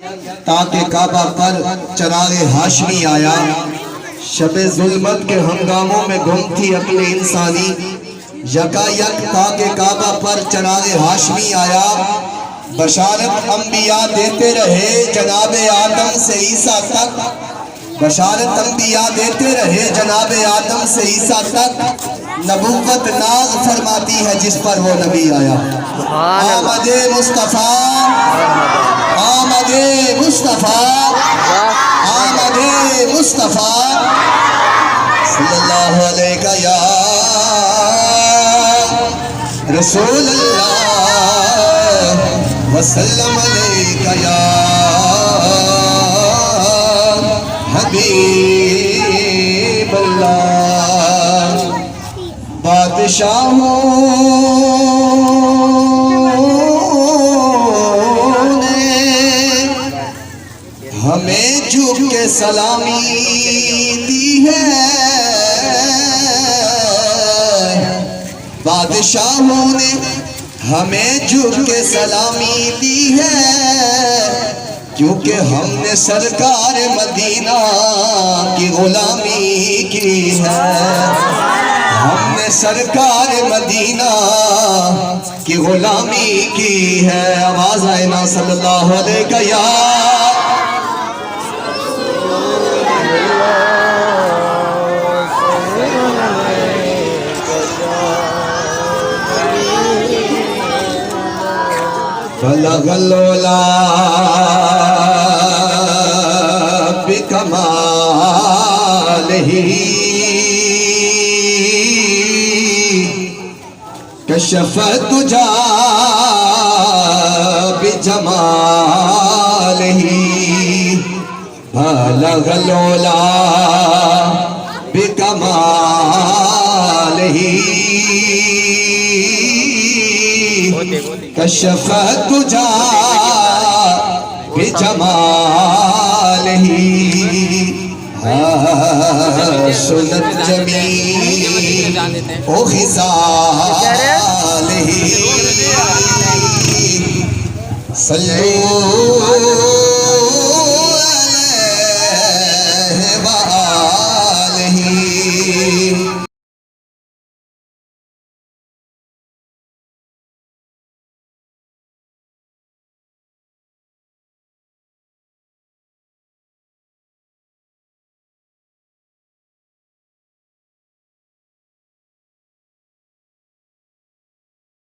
تاکہ کعبہ پر چراغ ہاشمی آیا، شب ظلمت کے ہنگاموں میں گم تھی عقل انسانی، یکا یک تاکہ کعبہ پر چراغ ہاشمی آیا، بشارت انبیاء دیتے رہے جناب آدم سے عیسیٰ تک، بشارت انبیاء دیتے رہے جناب آدم سے عیسیٰ تک، نبوت ناز فرماتی ہے جس پر وہ نبی آیا۔ آمد مصطفیٰ، آمد مصطفیٰ، آمد مصطفیٰ صلی اللہ علیہ یا رسول اللہ وسلم علیہ یا حبیب اللہ۔ بادشاہوں نے ہمیں جھک کے سلامی دی ہے، بادشاہوں نے ہمیں جھک کے سلامی دی ہے، کیونکہ ہم نے سرکار مدینہ کی غلامی کی ہے، ہم نے سرکار مدینہ کی غلامی کی ہے۔ آواز آئے نا صلی اللہ علیہ یا بلغ العلا بکمالہ کشف الدجی بجمالہ، بلغ العلا بکمالہ کشف الدجی بجمالہ، سنت جمیل و خصالہ، صلو